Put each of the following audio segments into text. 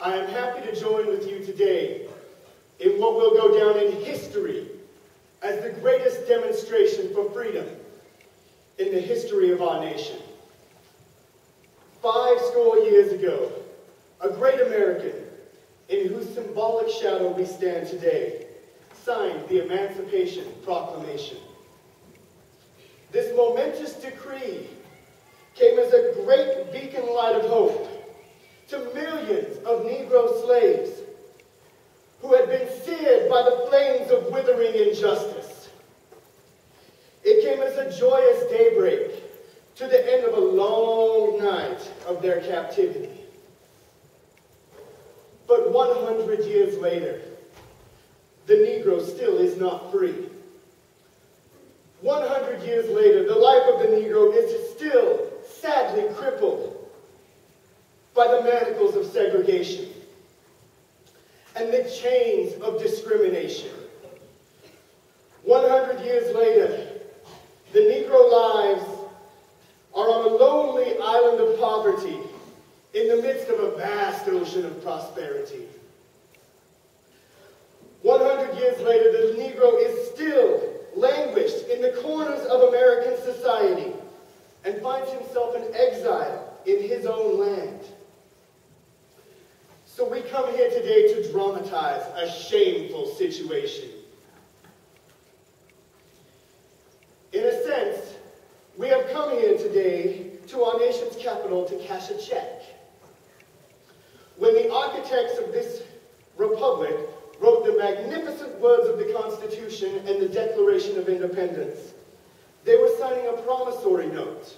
I am happy to join with you today in what will go down in history as the greatest demonstration for freedom in the history of our nation. 50 years ago, a great American, in whose symbolic shadow we stand today, signed the Emancipation Proclamation. This momentous decree came as a great beacon light of hope to millions of Negro slaves who had been seared by the flames of withering injustice. It came as a joyous daybreak to the end of a long night of their captivity. But 100 years later, the Negro still is not free. 100 years later, the life of the Negro is still sadly crippled by the manacles of segregation and the chains of discrimination. 100 years later, the Negro lives are on a lonely island of poverty in the midst of a vast ocean of prosperity. 100 years later, the Negro is still languished in the corners of American society and finds himself in exile in his own land. So we come here today to dramatize a shameful situation. In a sense, we have come here today to our nation's capital to cash a check. When the architects of this republic wrote the magnificent words of the Constitution and the Declaration of Independence, they were signing a promissory note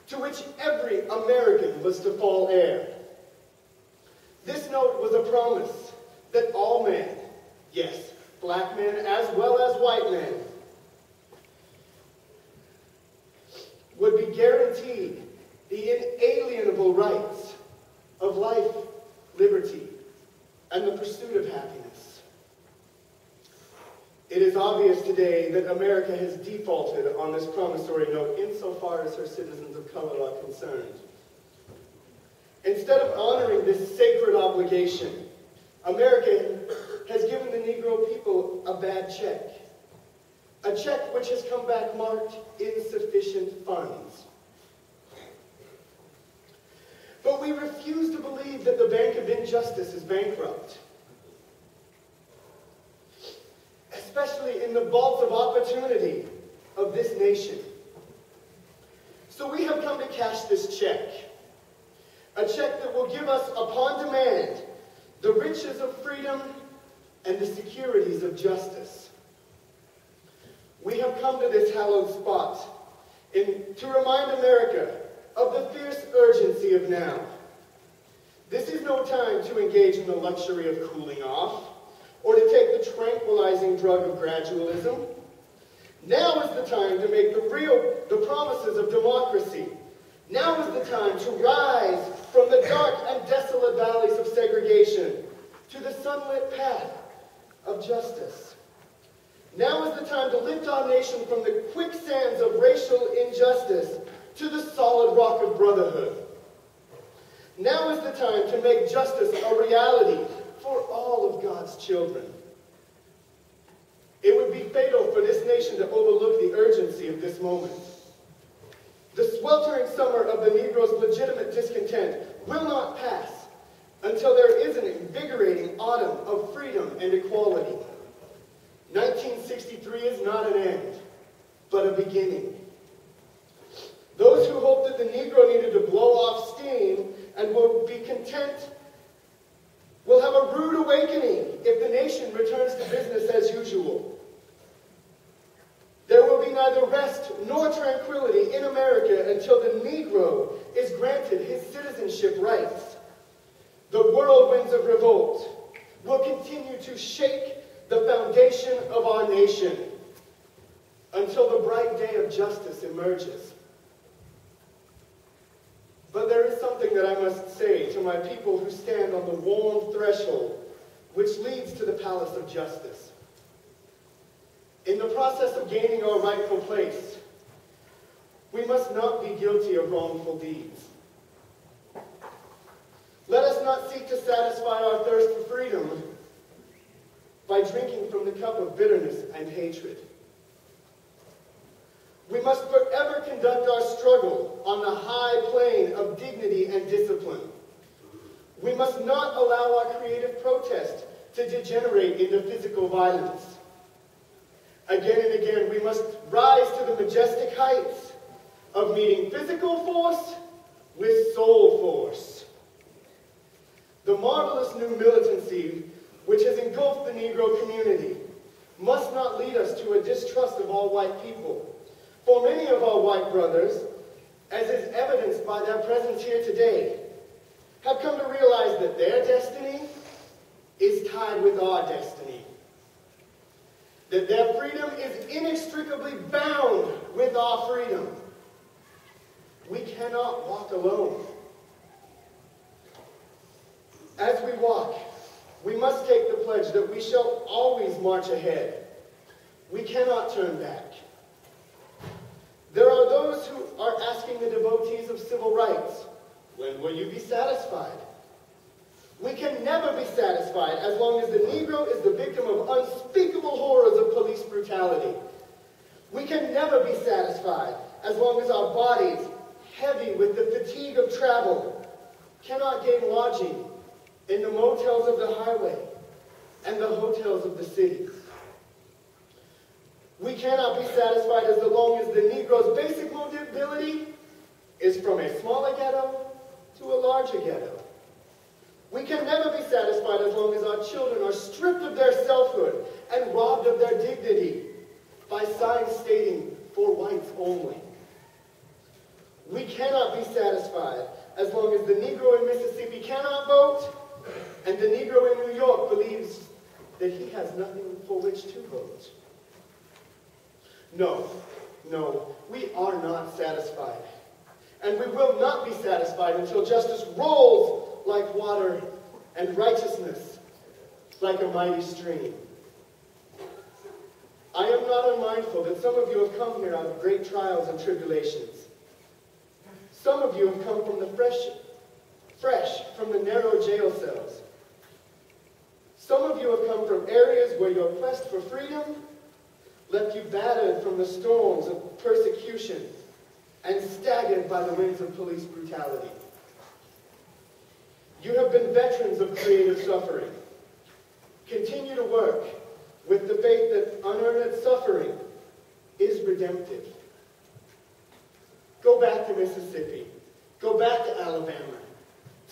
to which every American was to fall heir. This note was a promise that all men, yes, black men as well as white men, would be guaranteed the inalienable rights of life, liberty, and the pursuit of happiness. It is obvious today that America has defaulted on this promissory note insofar as her citizens of color are concerned. Instead of honoring this sacred obligation, America has given the Negro people a bad check. A check which has come back marked insufficient funds. But we refuse to believe that the Bank of Injustice is bankrupt, especially in the vault of opportunity of this nation. So we have come to cash this check, a check that will give us, upon demand, the riches of freedom and the securities of justice. We have come to this hallowed spot to remind America of the fierce urgency of now. This is no time to engage in the luxury of cooling off or to take the tranquilizing drug of gradualism. Now is the time to make the promises of democracy. Now is the time to rise from the dark and desolate valleys of segregation to the sunlit path of justice. Now is the time to lift our nation from the quicksands of racial injustice to the solid rock of brotherhood. Now is the time to make justice a reality for all of God's children. It would be fatal for this nation to overlook the urgency of this moment. The sweltering summer of the Negro's legitimate discontent will not pass until there is an invigorating autumn of freedom and equality. 1963 is not an end, but a beginning. Those who hope that the Negro needed to blow off steam and will be content will have a rude awakening if the nation returns to business as usual. There will be neither rest nor tranquility in America until the Negro is granted his citizenship rights. The whirlwinds of revolt will continue to shake the foundation of our nation until the bright day of justice emerges. But there is something that I must say to my people who stand on the warm threshold which leads to the palace of justice. In the process of gaining our rightful place, we must not be guilty of wrongful deeds. Let us us not seek to satisfy our thirst for freedom by drinking from the cup of bitterness and hatred. We must forever conduct our struggle on the high plane of dignity and discipline. We must not allow our creative protest to degenerate into physical violence. Again and again, we must rise to the majestic heights of meeting physical force with soul force. The marvelous new militancy which has engulfed the Negro community must not lead us to a distrust of all white people. For many of our white brothers, as is evidenced by their presence here today, have come to realize that their destiny is tied with our destiny. That their freedom is inextricably bound with our freedom. We cannot walk alone. As we walk, we must take the pledge that we shall always march ahead. We cannot turn back. There are those who are asking the devotees of civil rights, when will you be satisfied? We can never be satisfied as long as the Negro is the victim of unspeakable horrors of police brutality. We can never be satisfied as long as our bodies, heavy with the fatigue of travel, cannot gain lodging in the motels of the highway and the hotels of the city. We cannot be satisfied as long as the Negro's basic mobility is from a smaller ghetto to a larger ghetto. We can never be satisfied as long as our children are stripped of their selfhood and robbed of their dignity by signs stating, "For whites only." We cannot be satisfied as long as the Negro in Mississippi cannot vote and the Negro in New York believes that he has nothing for which to vote. No, we are not satisfied. And we will not be satisfied until justice rolls like water and righteousness like a mighty stream. I am not unmindful that some of you have come here out of great trials and tribulations. Some of you have come from the fresh from the narrow jail cells. Some of you have come from areas where your quest for freedom left you battered from the storms of persecution and staggered by the winds of police brutality. You have been veterans of creative suffering. Continue to work with the faith that unearned suffering is redemptive. Go back to Mississippi. Go back to Alabama,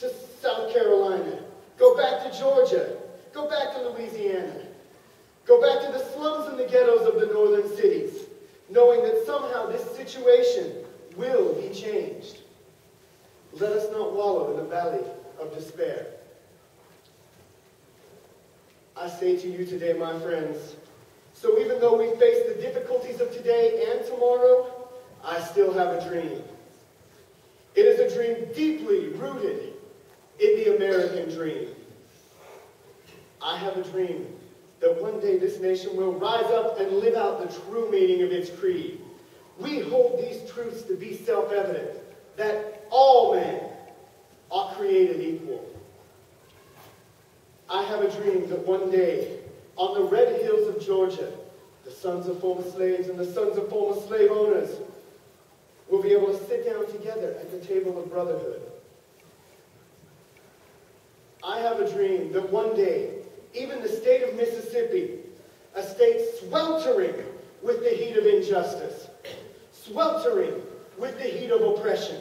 to South Carolina. Go back to Georgia. Go back to Louisiana. Go back to the slums and the ghettos of the northern cities, knowing that somehow this situation will be changed. Let us not wallow in the valley of despair. I say to you today, my friends, so even though we face the difficulties of today and tomorrow, I still have a dream. It is a dream deeply rooted in the American dream. I have a dream that one day this nation will rise up and live out the true meaning of its creed. We hold these truths to be self-evident, that all men are created equal. I have a dream that one day, on the red hills of Georgia, the sons of former slaves and the sons of former slave owners will be able to sit down together at the table of brotherhood. I have a dream that one day, even the state of Mississippi, a state sweltering with the heat of injustice, sweltering with the heat of oppression,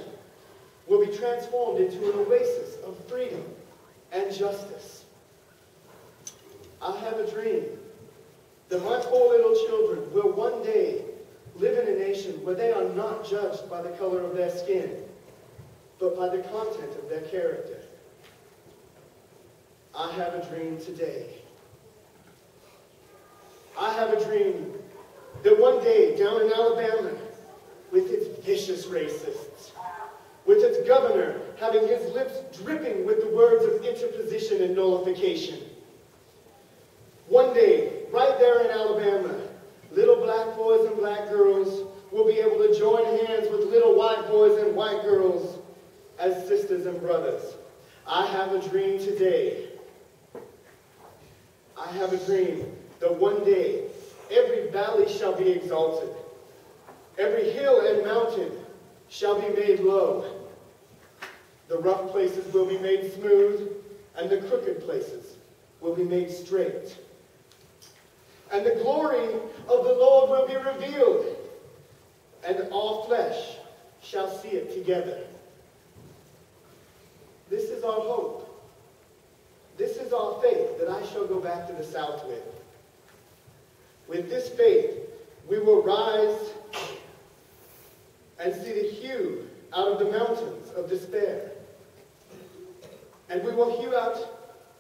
will be transformed into an oasis of freedom and justice. I have a dream that my poor little children will one day live in a nation where they are not judged by the color of their skin, but by the content of their character. I have a dream today. I have a dream that one day down in Alabama, with its vicious racists, with its governor having his lips dripping with the words of interposition and nullification, one day, right there in Alabama, little black boys and black girls will be able to join hands with little white boys and white girls as sisters and brothers. I have a dream today. I have a dream that one day every valley shall be exalted. Every hill and mountain shall be made low. The rough places will be made smooth, and the crooked places will be made straight. And the glory of the Lord will be revealed, and all flesh shall see it together. This is our hope. This is our faith that I shall go back to the south with. With this faith, we will rise and see the hew out of the mountains of despair. And we will hew out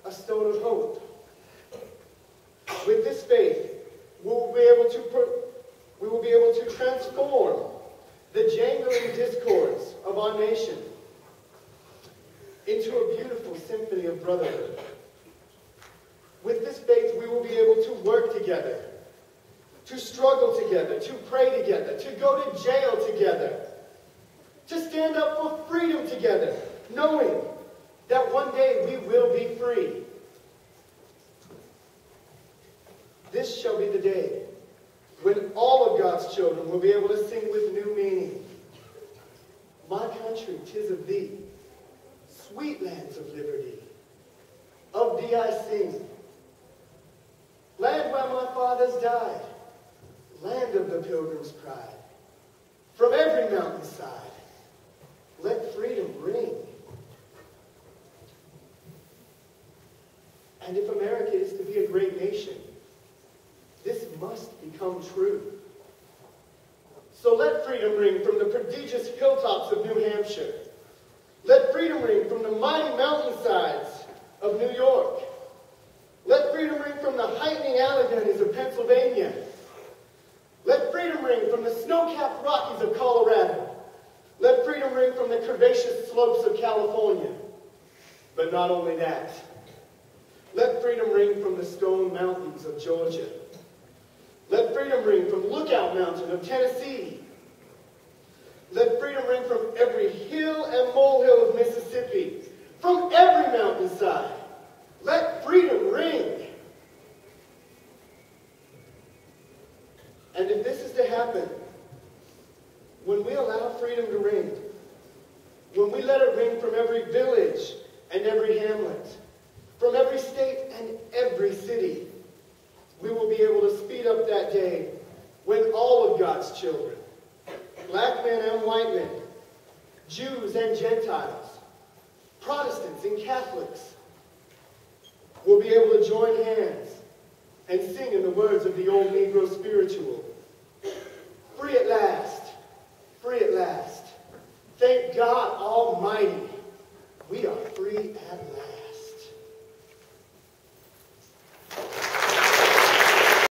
a stone of hope. With this faith, we will be able to transform the jangling discords of our nation into a beautiful symphony of brotherhood. With this faith, we will be able to work together, to struggle together, to pray together, to go to jail together, to stand up for freedom together, knowing that one day we will be free. This shall be the day when all of God's children will be able to sing with new meaning. My country, 'tis of thee, sweet lands of liberty. Of thee I sing. Land where my fathers died, land of the pilgrim's pride. From every mountainside, let freedom ring. And if America is to be a great nation, this must become true. So let freedom ring from the prodigious hilltops of New Hampshire. Let freedom ring from the mighty mountainsides of New York. Let freedom ring from the heightening Alleghenies of Pennsylvania. Let freedom ring from the snow-capped Rockies of Colorado. Let freedom ring from the curvaceous slopes of California. But not only that. Let freedom ring from the Stone Mountains of Georgia. Let freedom ring from Lookout Mountain of Tennessee. Let freedom ring from every hill and molehill of Mississippi. From every mountainside. Let freedom ring. And if this is to happen, when we allow freedom to ring, when we let it ring from every village and every hamlet, from every state and every city, we will be able to speed up that day when all of God's children, black men and white men, Jews and Gentiles, Protestants and Catholics, will be able to join hands and sing in the words of the old Negro spiritual. Free at last, free at last. Thank God Almighty, we are free at last.